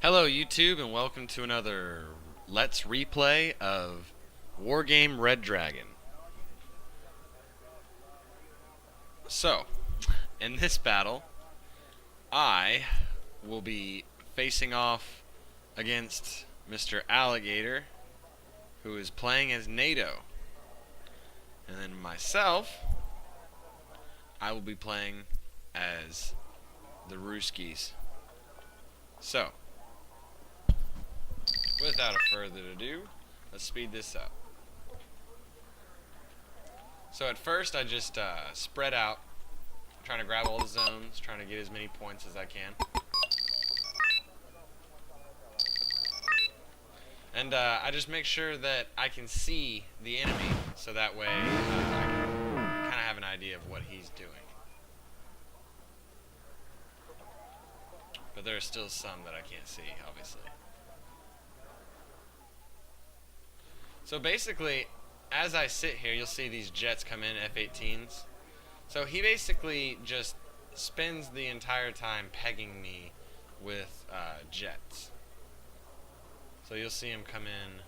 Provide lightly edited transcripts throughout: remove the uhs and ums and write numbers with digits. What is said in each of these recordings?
Hello YouTube and welcome to another Let's Replay of Wargame Red Dragon. So, in this battle, I will be facing off against Mr. Alligator, who is playing as NATO. And then myself, I will be playing as the Rooskies. So, without further ado, let's speed this up. So at first I just spread out, trying to grab all the zones, trying to get as many points as I can. And I just make sure that I can see the enemy, so that way I can kind of have an idea of what he's doing. But there are still some that I can't see, obviously. So basically, as I sit here, you'll see these jets come in, F-18s. So he basically just spends the entire time pegging me with jets. So you'll see him come in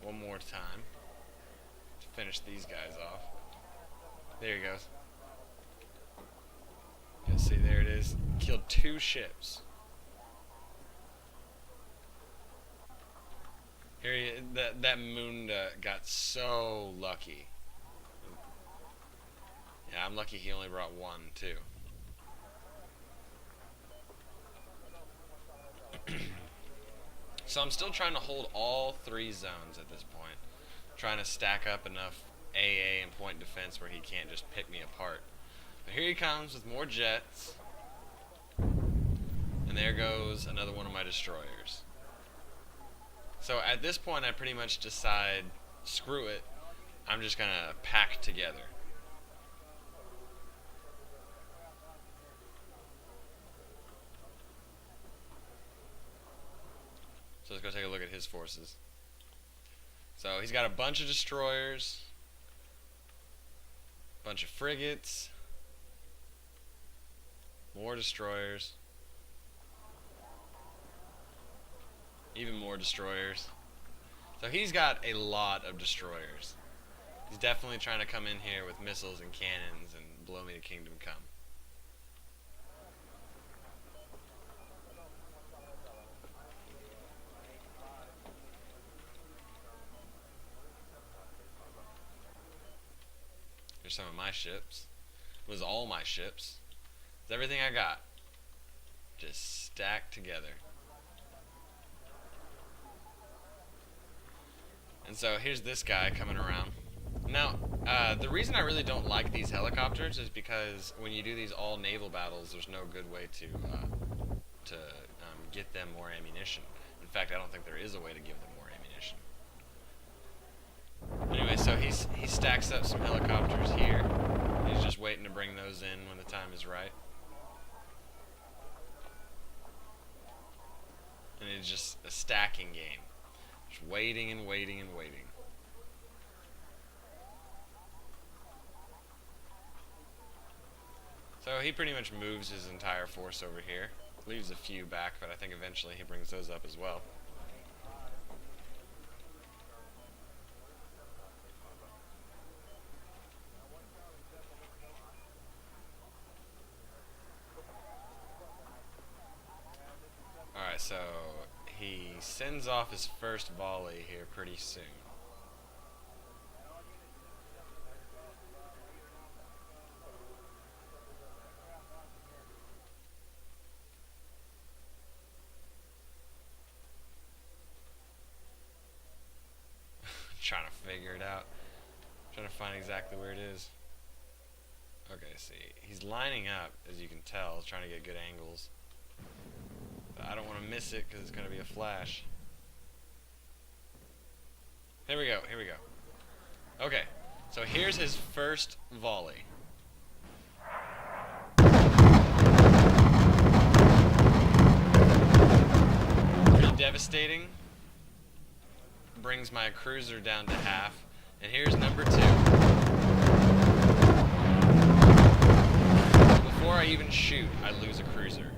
one more time to finish these guys off. There he goes. You'll see, there it is. Killed 2 ships. Here that Munda got so lucky. Yeah, I'm lucky he only brought 1 too. So I'm still trying to hold all 3 zones at this point. Trying to stack up enough AA and point defense where he can't just pick me apart. But here he comes with more jets. And there goes another one of my destroyers. So at this point I pretty much decide, screw it, I'm just going to pack together. So let's go take a look at his forces. So he's got a bunch of destroyers, a bunch of frigates, more destroyers, even more destroyers. So he's got a lot of destroyers. He's definitely trying to come in here with missiles and cannons and blow me to Kingdom Come. Here's some of my ships. It was all my ships. It's everything I got. Just stacked together. And so here's this guy coming around. Now, the reason I really don't like these helicopters is because when you do these all naval battles, there's no good way to get them more ammunition. In fact, I don't think there is a way to give them more ammunition. Anyway, so he stacks up some helicopters here. He's just waiting to bring those in when the time is right. And it's just a stacking game. Just waiting and waiting and waiting. So he pretty much moves his entire force over here. Leaves a few back, but I think eventually he brings those up as well. Alright, so he sends off his first volley here pretty soon. Trying to figure it out. Trying to find exactly where it is. Okay, see. He's lining up, as you can tell, trying to get good angles. I don't want to miss it because it's going to be a flash. Here we go, here we go. Okay, so here's his first volley. Pretty devastating. Brings my cruiser down to half. And here's number 2. Before I even shoot, I lose a cruiser.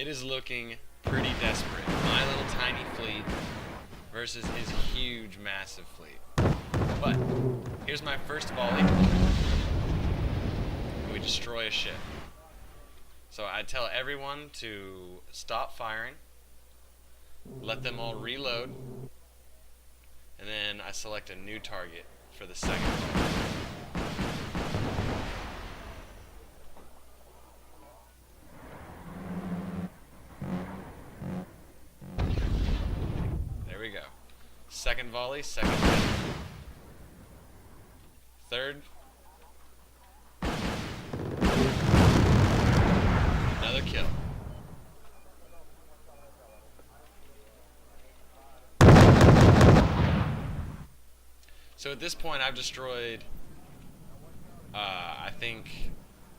It is looking pretty desperate. My little tiny fleet versus his huge, massive fleet. But here's my first volley. We destroy a ship. So I tell everyone to stop firing, let them all reload, and then I select a new target for the second volley. There we go. Second volley, second hit. Third. Another kill. So at this point I've destroyed, I think,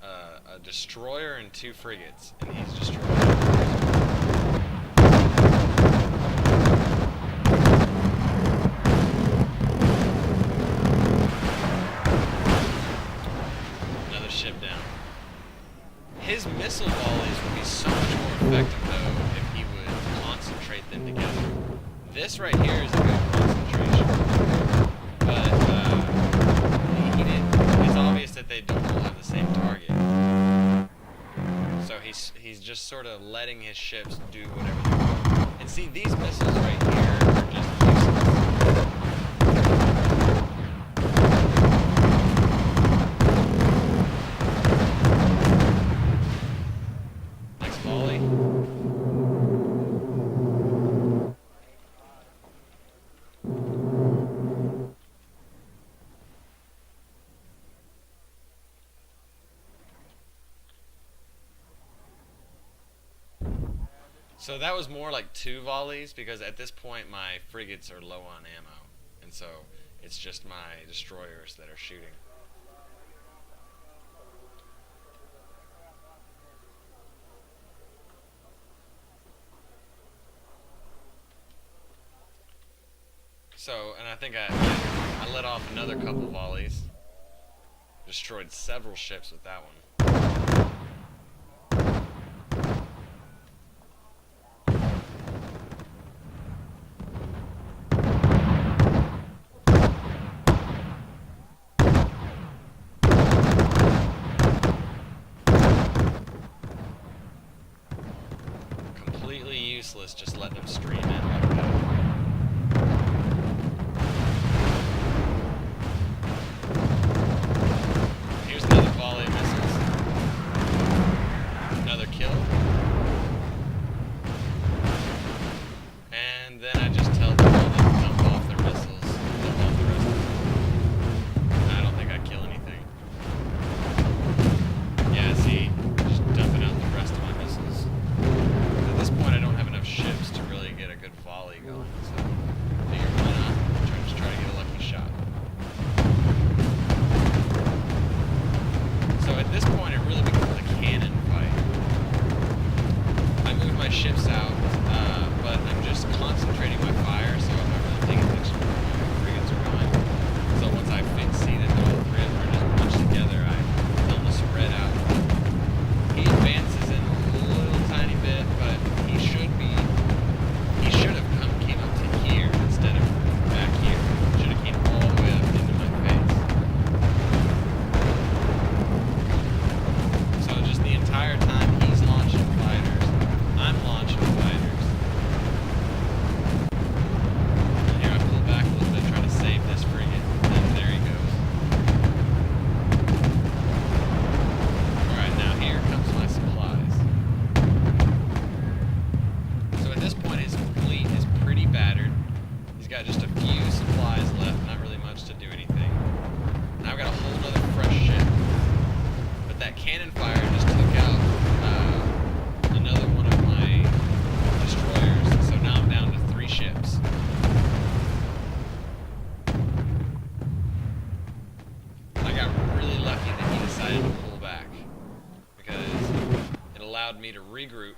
a destroyer and 2 frigates, and he's destroyed. Another ship down. His missile volleys would be so much more effective, though, if he would concentrate them together. This right here is a good concentration. But he didn't. It's obvious that they don't all have the same target. So he's just sort of letting his ships do whatever they want. And see, these missiles right here are just useless. Next volley. So that was more like 2 volleys, because at this point my frigates are low on ammo, and so it's just my destroyers that are shooting. So, and I think I let off another couple volleys, destroyed several ships with that one. Useless, just let them stream in like that. Here's another volley of missiles. Another kill. And then I just tell them all to dump off their missiles. Dump off the rest of them. I don't think I kill anything. Yeah, see? Just dumping out the rest of my missiles. At this point I don't have enough ships to really get a good volley going, so I figure why not? Just try to get a lucky shot. So at this point it really becomes a cannon fight. I moved my ships out, but I'm just concentrating my fire, so I'm not really paying attention to where my frigates are going. So once I see that all 3 of them are just bunched together, I tell them to spread out. He advances in a little tiny bit, but he should have came up to here instead of back here. Should have came all the way up into my face. So just the entire time he's launching fighters, I'm launching fighters. And here I pull back a little bit, trying to save this frigate. And there he goes. Alright, now here comes my supplies. So at this point his fleet is pretty battered. He's got just a few supplies left, not really much to do anything. Now I've got a whole other fresh ship. But that cannon fire just took out another one of my destroyers, so now I'm down to 3 ships. I got really lucky that he decided to pull back, because it allowed me to regroup.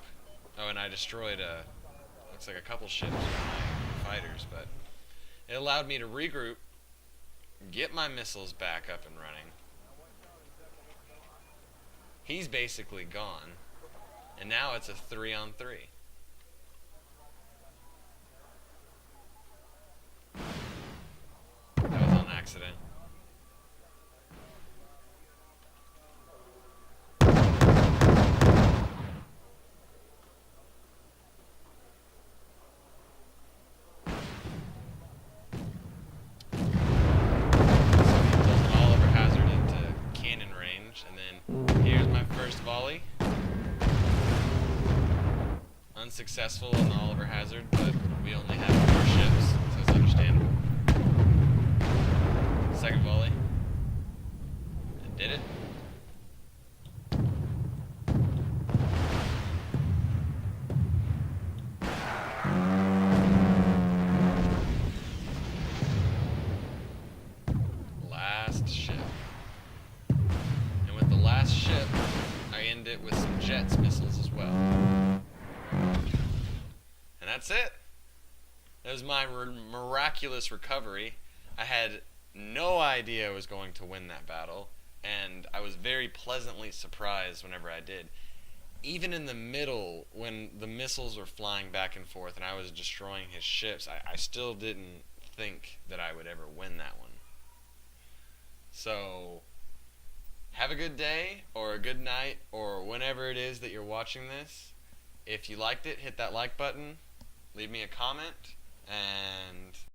Oh, and I destroyed looks like a couple ships with my fighters, but it allowed me to regroup, get my missiles back up and running. He's basically gone. And now it's a 3-on-3. That was on accident. Here's my first volley. Unsuccessful on the Oliver Hazard, but we only have 4 ships, so it's understandable. Second volley. I did it. Last ship. Last ship, I end it with some jets missiles as well. And that's it. That was my miraculous recovery. I had no idea I was going to win that battle, and I was very pleasantly surprised whenever I did. Even in the middle, when the missiles were flying back and forth and I was destroying his ships, I still didn't think that I would ever win that one. So have a good day, or a good night, or whenever it is that you're watching this. If you liked it, hit that like button, leave me a comment, and